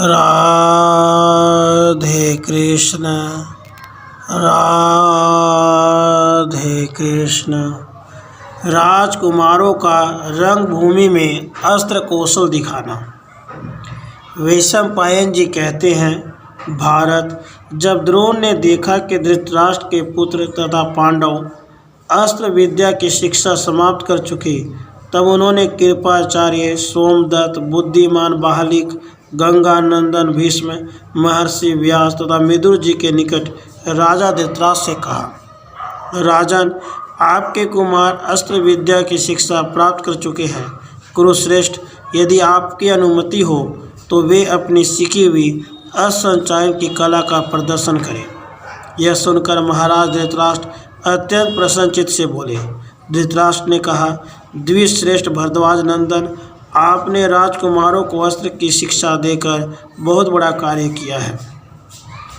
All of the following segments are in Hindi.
राधे कृष्ण राधे कृष्ण। राजकुमारों का रंगभूमि में अस्त्र कौशल दिखाना। वैशंपायन जी कहते हैं, भारत जब द्रोण ने देखा कि धृतराष्ट्र के पुत्र तथा पांडव अस्त्र विद्या की शिक्षा समाप्त कर चुके, तब उन्होंने कृपाचार्य, सोमदत्त, बुद्धिमान बाहलिक, गंगानंदन भीष्म, महर्षि व्यास तथा विदुर जी के निकट राजा धृतराष्ट्र से कहा, राजन, आपके कुमार अस्त्र विद्या की शिक्षा प्राप्त कर चुके हैं। कुरुश्रेष्ठ, यदि आपकी अनुमति हो तो वे अपनी सीखी हुई अस्त्र संचालन की कला का प्रदर्शन करें। यह सुनकर महाराज धृतराष्ट्र अत्यंत प्रसन्नचित से बोले। धृतराष्ट्र ने कहा, द्विश्रेष्ठ भरद्वाज नंदन, आपने राजकुमारों को अस्त्र की शिक्षा देकर बहुत बड़ा कार्य किया है।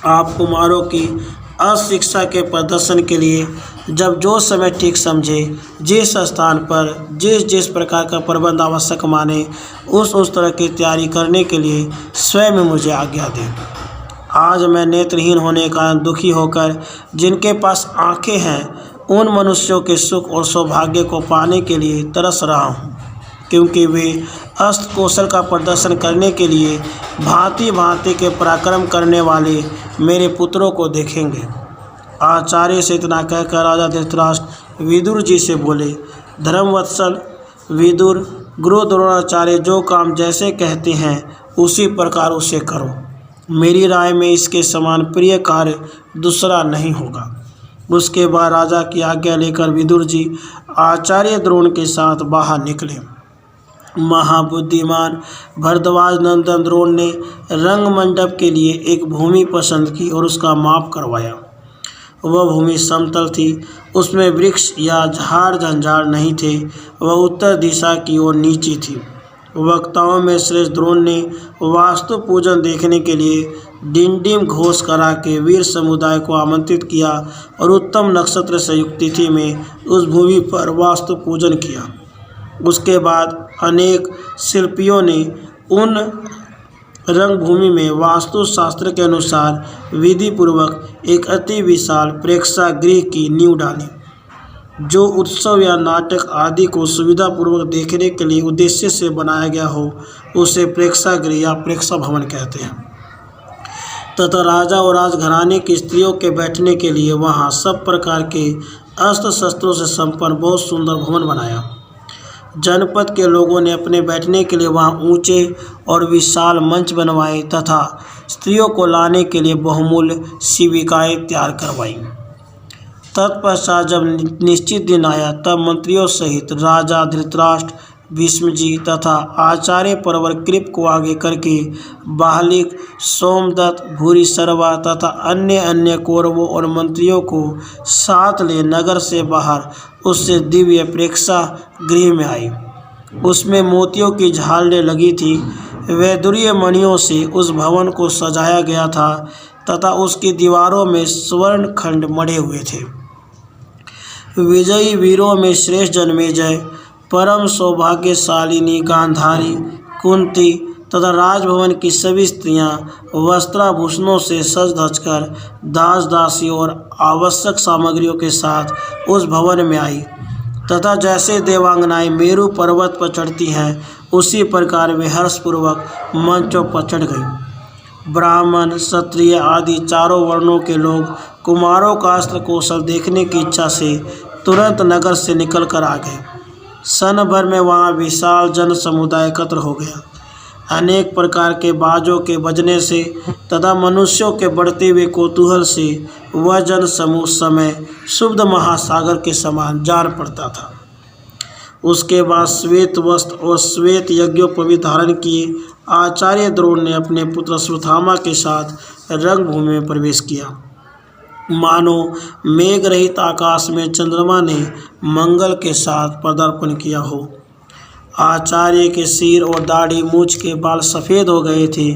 आप कुमारों की अस्त्र शिक्षा के प्रदर्शन के लिए जब जो समय ठीक समझे, जिस स्थान पर जिस जिस प्रकार का प्रबंध आवश्यक माने, उस तरह की तैयारी करने के लिए स्वयं मुझे आज्ञा दें। आज मैं नेत्रहीन होने का कारण दुखी होकर जिनके पास आंखें हैं, उन मनुष्यों के सुख और सौभाग्य को पाने के लिए तरस रहा हूँ, क्योंकि वे अस्त्र कौशल का प्रदर्शन करने के लिए भांति भांति के पराक्रम करने वाले मेरे पुत्रों को देखेंगे। आचार्य से इतना कहकर राजा धृतराष्ट्र विदुर जी से बोले, धर्मवत्सल विदुर, गुरु द्रोणाचार्य जो काम जैसे कहते हैं उसी प्रकार उसे करो। मेरी राय में इसके समान प्रिय कार्य दूसरा नहीं होगा। उसके बाद राजा की आज्ञा लेकर विदुर जी आचार्य द्रोण के साथ बाहर निकले। महाबुद्धिमान भरद्वाज नंदन द्रोण ने रंगमंडप के लिए एक भूमि पसंद की और उसका माप करवाया। वह भूमि समतल थी, उसमें वृक्ष या झाड़ झंझाड़ नहीं थे, वह उत्तर दिशा की ओर नीची थी। वक्ताओं में श्रेष्ठ द्रोण ने वास्तु पूजन देखने के लिए डिंडिम घोष करा के वीर समुदाय को आमंत्रित किया और उत्तम नक्षत्र से युक्त तिथि में उस भूमि पर वास्तु पूजन किया। उसके बाद अनेक शिल्पियों ने उन रंगभूमि में वास्तु शास्त्र के अनुसार विधि पूर्वक एक अति विशाल प्रेक्षागृह की नींव डाली, जो उत्सव या नाटक आदि को सुविधापूर्वक देखने के लिए उद्देश्य से बनाया गया हो, उसे प्रेक्षागृह या प्रेक्षाभवन कहते हैं। तथा राजा और राजघराने की स्त्रियों के बैठने के लिए वहाँ सब प्रकार के अस्त्र शस्त्रों से संपन्न बहुत सुंदर भवन बनाया। जनपद के लोगों ने अपने बैठने के लिए वहाँ ऊंचे और विशाल मंच बनवाए तथा स्त्रियों को लाने के लिए बहुमूल्य शिविकाएँ तैयार करवाई। तत्पश्चात जब निश्चित दिन आया, तब मंत्रियों सहित राजा धृतराष्ट्र, भीष्म जी तथा आचार्य परवर कृप को आगे करके बाहलिक, सोमदत्त, भूरिश्रवा तथा अन्य कौरवों और मंत्रियों को साथ ले नगर से बाहर उससे दिव्य प्रेक्षागृह में आई। उसमें मोतियों की झालरें लगी थी। वैदुर्य मणियों से उस भवन को सजाया गया था तथा उसकी दीवारों में स्वर्ण खंड मढ़े हुए थे। विजयी वीरों में श्रेष्ठ जन्मेजय, परम सौभाग्यशालिनी गांधारी, कुंती तथा राजभवन की सभी स्त्रियां वस्त्राभूषणों से सज धज कर दास दासी और आवश्यक सामग्रियों के साथ उस भवन में आई तथा जैसे देवांगनाएं मेरु पर्वत पर चढ़ती हैं, उसी प्रकार वे हर्षपूर्वक मंचों पर चढ़ गई। ब्राह्मण, क्षत्रिय आदि चारों वर्णों के लोग कुमारों का अस्त्र कौशल देखने की इच्छा से तुरंत नगर से निकल कर आ गए। सन भर में वहाँ विशाल जन समुदाय एकत्र हो गया। अनेक प्रकार के बाजों के बजने से तथा मनुष्यों के बढ़ते हुए कौतूहल से वह जन समूह समय शुद्ध महासागर के समान जार पड़ता था। उसके बाद श्वेत वस्त्र और श्वेत यज्ञोपवीत धारण किए आचार्य द्रोण ने अपने पुत्र अश्वत्थामा के साथ रंगभूमि में प्रवेश किया। मानो मेघ रहित आकाश में चंद्रमा ने मंगल के साथ पदार्पण किया हो। आचार्य के सिर और दाढ़ी मूछ के बाल सफ़ेद हो गए थे।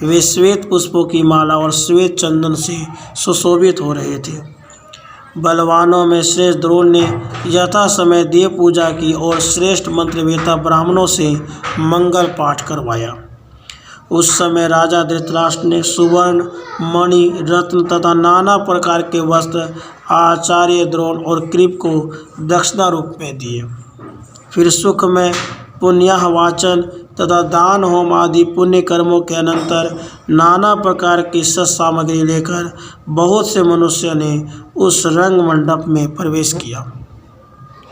वे श्वेत पुष्पों की माला और श्वेत चंदन से सुशोभित हो रहे थे। बलवानों में श्रेष्ठ द्रोण ने यथा समय देव पूजा की और श्रेष्ठ मंत्रवेता ब्राह्मणों से मंगल पाठ करवाया। उस समय राजा धृतराष्ट्र ने सुवर्ण, मणि, रत्न तथा नाना प्रकार के वस्त्र आचार्य द्रोण और कृप को दक्षिणा रूप में दिए। फिर सुख में पुण्याहवाचन तथा दान होम आदि पुण्य कर्मों के अनंतर नाना प्रकार की सत सामग्री लेकर बहुत से मनुष्य ने उस रंग मंडप में प्रवेश किया।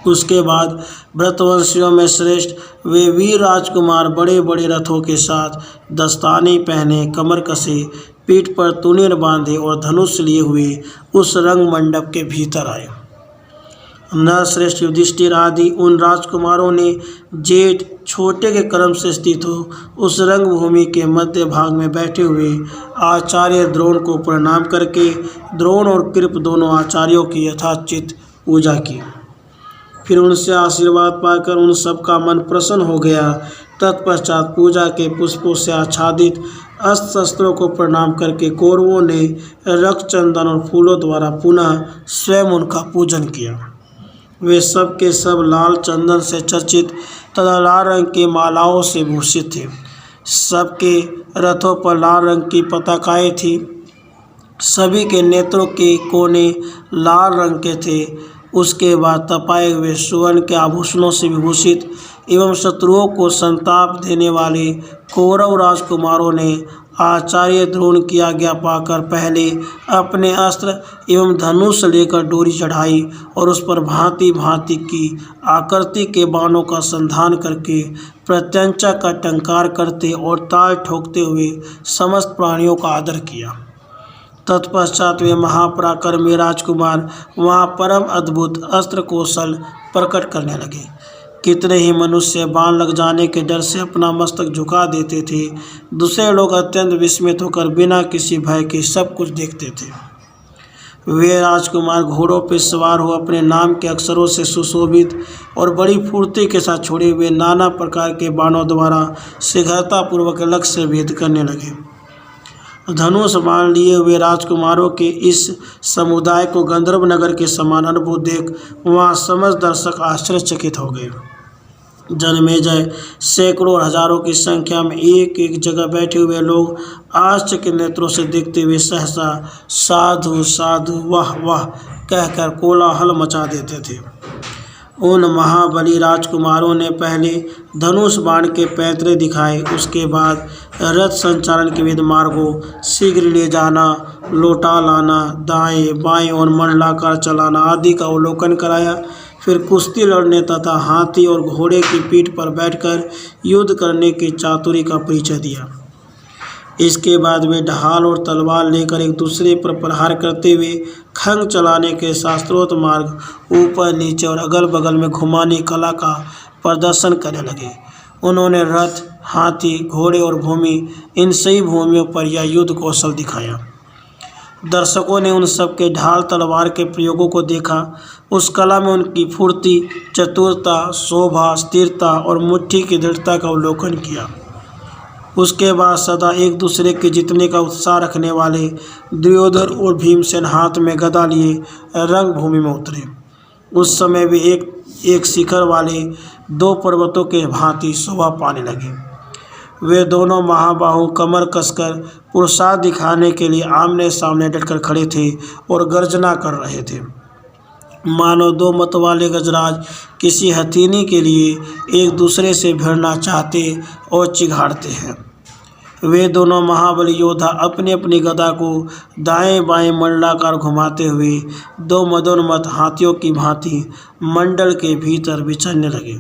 उसके बाद व्रतवंशियों में श्रेष्ठ वे वीर राजकुमार बड़े बड़े रथों के साथ दस्ताने पहने, कमर कसे, पीठ पर तूणीर बांधे और धनुष लिए हुए उस रंग मंडप के भीतर आए। नरश्रेष्ठ युधिष्ठिर आदि उन राजकुमारों ने जेठ छोटे के क्रम से स्थित हो उस रंगभूमि के मध्य भाग में बैठे हुए आचार्य द्रोण को प्रणाम करके द्रोण और कृप दोनों आचार्यों की यथाचित पूजा की। फिर उनसे आशीर्वाद पाकर उन सबका मन प्रसन्न हो गया। तत्पश्चात पूजा के पुष्पों से आच्छादित अस्त्र शस्त्रों को प्रणाम करके कौरवों ने रक्त, चंदन और फूलों द्वारा पुनः स्वयं उनका पूजन किया। वे सब के सब लाल चंदन से चर्चित तथा लाल रंग की मालाओं से भूषित थे। सबके रथों पर लाल रंग की पताकाएं थी। सभी के नेत्रों के कोने लाल रंग के थे। उसके बाद तपाए हुए सुवर्ण के आभूषणों से विभूषित एवं शत्रुओं को संताप देने वाले कौरव राजकुमारों ने आचार्य द्रोण की आज्ञा पाकर पहले अपने अस्त्र एवं धनुष लेकर डोरी चढ़ाई और उस पर भांति भांति की आकृति के बाणों का संधान करके प्रत्यंचा का टंकार करते और ताल ठोकते हुए समस्त प्राणियों का आदर किया। तत्पश्चात वे महापराक्रमी राजकुमार वहाँ परम अद्भुत अस्त्र कौशल प्रकट करने लगे। कितने ही मनुष्य बाण लग जाने के डर से अपना मस्तक झुका देते थे। दूसरे लोग अत्यंत विस्मित होकर बिना किसी भय के सब कुछ देखते थे। वे राजकुमार घोड़ों पर सवार हो अपने नाम के अक्षरों से सुशोभित और बड़ी फुर्ती के साथ छोड़े हुए नाना प्रकार के बाणों द्वारा शीघ्रतापूर्वक लक्ष्य से भेद करने लगे। धनुष बाण लिए हुए राजकुमारों के इस समुदाय को गंधर्व नगर के समान अनुभूत देख वहाँ समस्त दर्शक आश्चर्यचकित हो गए। जन्मेजय सैकड़ों और हजारों की संख्या में एक एक जगह बैठे हुए लोग आश्चर्य के नेत्रों से देखते हुए सहसा साधु साधु वाह वाह कहकर कोलाहल मचा देते थे। उन महाबली राजकुमारों ने पहले धनुष बाण के पैतरे दिखाए। उसके बाद रथ संचालन के विविध मार्गों, शीघ्र ले जाना, लौटा लाना, दाएं बाएं और मंडलाकार चलाना आदि का अवलोकन कराया। फिर कुश्ती लड़ने तथा हाथी और घोड़े की पीठ पर बैठकर युद्ध करने की चातुरी का परिचय दिया। इसके बाद वे ढाल और तलवार लेकर एक दूसरे पर प्रहार करते हुए खंग चलाने के शास्त्रोक्त मार्ग, ऊपर नीचे और अगल बगल में घुमाने कला का प्रदर्शन करने लगे। उन्होंने रथ, हाथी, घोड़े और भूमि इन सही भूमियों पर यह युद्ध कौशल दिखाया। दर्शकों ने उन सब के ढाल तलवार के प्रयोगों को देखा। उस कला में उनकी फुर्ती, चतुरता, शोभा, स्थिरता और मुट्ठी की दृढ़ता का अवलोकन किया। उसके बाद सदा एक दूसरे के जीतने का उत्साह रखने वाले दुर्योधन और भीमसेन हाथ में गदा लिए रंगभूमि में उतरे। उस समय वे एक शिखर वाले दो पर्वतों के भांति शोभा पाने लगे। वे दोनों महाबाहु कमर कसकर पुरुषार्थ दिखाने के लिए आमने सामने डटकर खड़े थे और गर्जना कर रहे थे, मानो दो मतवाले गजराज किसी हथीनी के लिए एक दूसरे से भिड़ना चाहते और चिघाड़ते हैं। वे दोनों महाबली योद्धा अपनी अपनी गदा को दाएं बाएं मंडलाकार घुमाते हुए दो मदोन्मत्त हाथियों की भांति मंडल के भीतर विचरने लगे।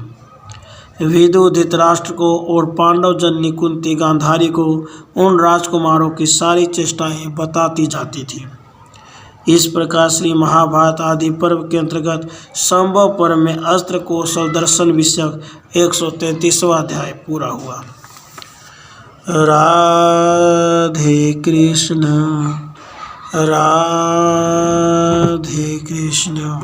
विदुर धृतराष्ट्र को और पांडव जननी कुंती गांधारी को उन राजकुमारों की सारी चेष्टाएं बताती जाती थी। इस प्रकार श्री महाभारत आदि पर्व के अंतर्गत संभव पर्व में अस्त्र कौशल दर्शन विषयक 133वां अध्याय पूरा हुआ। राधे कृष्ण राधे कृष्ण।